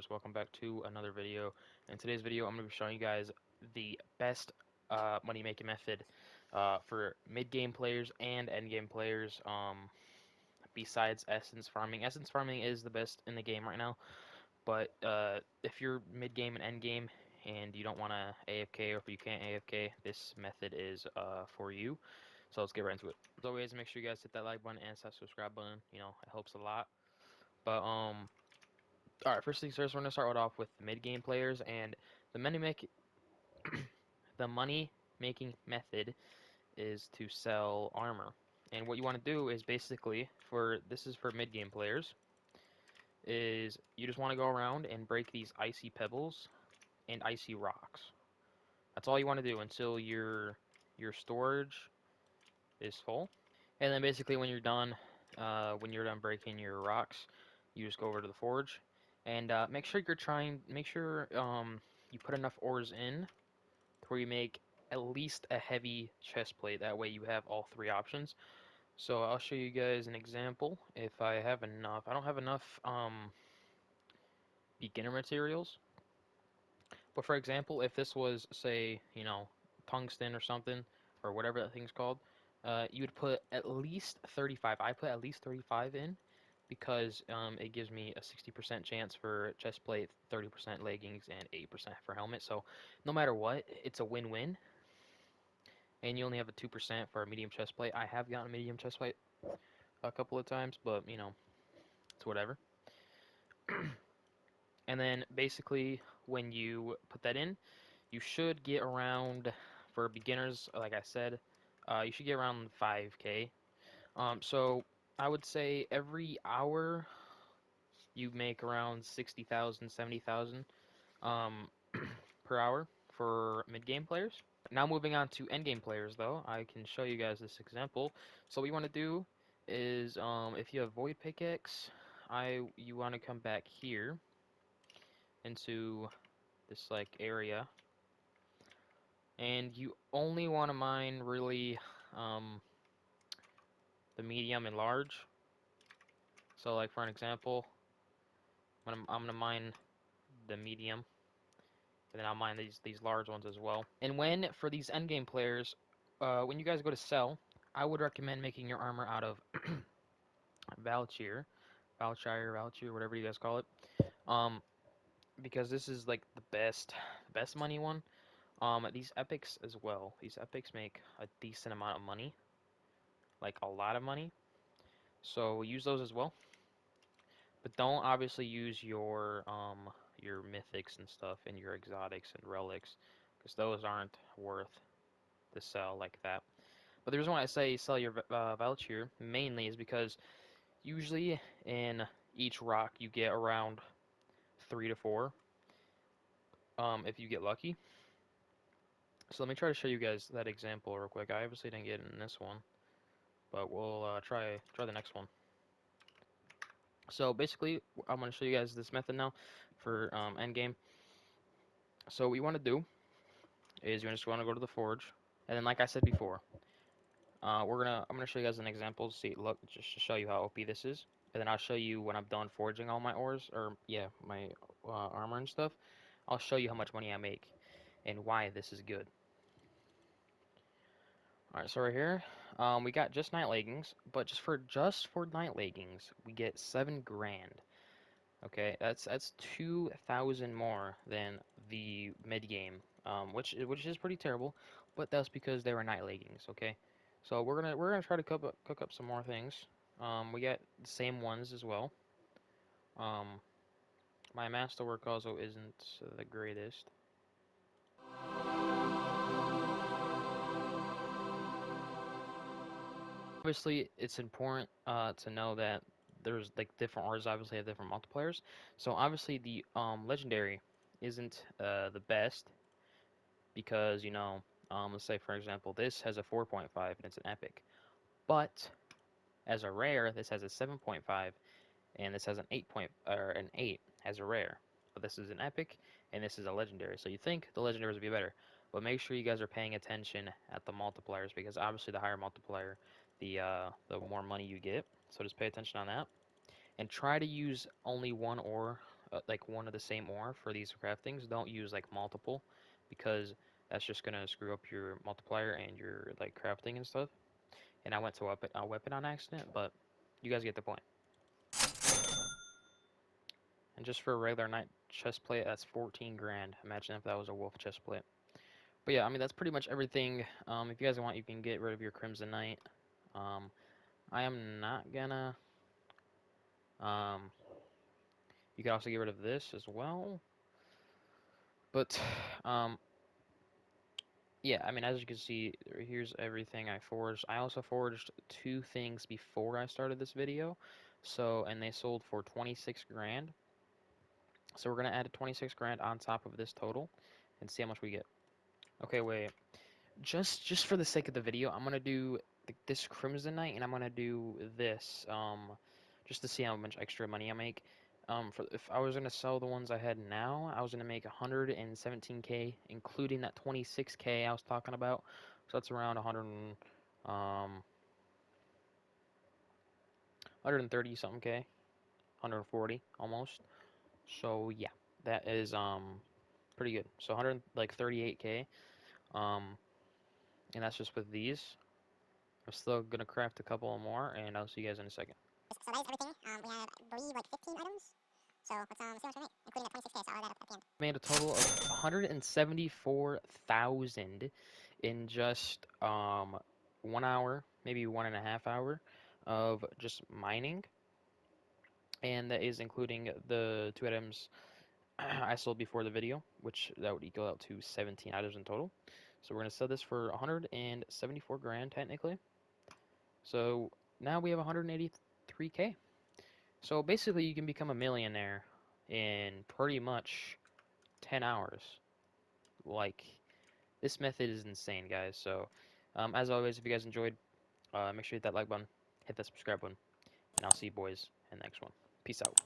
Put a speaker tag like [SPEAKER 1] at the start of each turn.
[SPEAKER 1] Welcome back to another video. In today's video, I'm going to be showing you guys the best money making method for mid game players and end game players. Besides essence farming, essence farming is the best in the game right now. But if you're mid game and end game and you don't want to AFK, or if you can't AFK, this method is for you. So let's get right into it. As always, make sure you guys hit that like button and that subscribe button. It helps a lot. But all right, first things first, we're gonna start off with the mid-game players, and the money make the money making method is to sell armor. And what you want to do is basically for this is for mid-game players is you just want to go around and break these icy pebbles and icy rocks. That's all you want to do until your storage is full. And then basically when you're done breaking your rocks, you just go over to the forge and make sure you put enough ores in to where you make at least a heavy chest plate. That way you have all three options. So I'll show you guys an example if I have enough. I don't have enough beginner materials, but for example, if this was, say, tungsten or something, or whatever that thing's called, you would put at least 35. I put at least 35 in because it gives me a 60% chance for chest plate, 30% leggings, and 8% for helmet. So no matter what, it's a win-win. And you only have a 2% for a medium chest plate. I have gotten a medium chest plate a couple of times, but it's whatever. And then basically, when you put that in, you should get around, for beginners, like I said, you should get around 5K. So I would say every hour you make around 60,000, 70,000 um, per hour for mid-game players. Now moving on to end-game players, though, I can show you guys this example. So what you want to do is, if you have Void Pickaxe, you want to come back here into this like area, and you only want to mine really um, the medium and large. So like for an example, I'm gonna mine the medium, and then I'll mine these large ones as well. And when for these endgame players, when you guys go to sell, I would recommend making your armor out of Valchir, Valchir, whatever you guys call it. Um, because this is like the best money one. These epics as well. These epics make a decent amount of money, like a lot of money. So use those as well. But don't obviously use your mythics and stuff and your exotics and relics, because those aren't worth to sell like that. But the reason why I say sell your Valkyr mainly is because usually in each rock you get around 3 to 4, if you get lucky. So let me try to show you guys that example real quick. I obviously didn't get it in this one, but we'll try the next one. So basically, I'm going to show you guys this method now for endgame. So what you want to do is you just want to go to the forge, and then like I said before, I'm gonna show you guys an example. See, look, just to show you how OP this is, and then I'll show you when I'm done forging all my ores, or yeah, my armor and stuff. I'll show you how much money I make and why this is good. All right, so right here, we got just night leggings, but just for night leggings, we get 7 grand. Okay, that's 2,000 more than the mid game, which is pretty terrible, but that's because they were night leggings. Okay, so we're gonna try to cook up some more things. We got the same ones as well. Um, my masterwork also isn't the greatest. Obviously, it's important to know that there's like different ores obviously have different multipliers. So obviously the legendary isn't the best because let's say for example this has a 4.5 and it's an epic, but as a rare this has a 7.5 and this has an 8 as a rare, but this is an epic and this is a legendary. So you think the legendaries would be better, but make sure you guys are paying attention at the multipliers because obviously the higher multiplier, the more money you get. So just pay attention on that and try to use only one ore like one of the same ore for these craftings. Don't use like multiple, because that's just gonna screw up your multiplier and your like crafting and stuff. And I went to a weapon on accident, but you guys get the point. And just for a regular night chest plate, that's 14 grand. Imagine if that was a wolf chest plate. But yeah, I mean that's pretty much everything. If you guys want, you can get rid of your Crimson Knight. Um, I am not gonna. Um, you can also get rid of this as well. But um, yeah, I mean as you can see, here's everything I forged. I also forged two things before I started this video. So, and they sold for 26 grand. So we're gonna add 26 grand on top of this total and see how much we get. Okay, wait. Just for the sake of the video, I'm gonna do this Crimson Knight and I'm gonna do this just to see how much extra money I make. For if I was gonna sell the ones I had now, I was gonna make 117k, including that 26k I was talking about. So that's around 130 something k, 140 almost. So yeah, that is pretty good. So 100 like 38k. Um, and that's just with these. I'm still gonna craft a couple more, and I'll see you guys in a second.
[SPEAKER 2] So that is everything. We have, I believe, like 15 items. So let's see how much we make, including that 26k. So I'll add that up at the end.
[SPEAKER 1] Made a total of 174,000 in just 1 hour, maybe 1.5 hour of just mining, and that is including the two items I sold before the video, which that would equal out to 17 items in total. So we're gonna sell this for 174 grand technically. So now we have 183k. So basically, you can become a millionaire in pretty much 10 hours. Like, this method is insane, guys. So, as always, if you guys enjoyed, make sure you hit that like button, hit that subscribe button, and I'll see you boys in the next one. Peace out.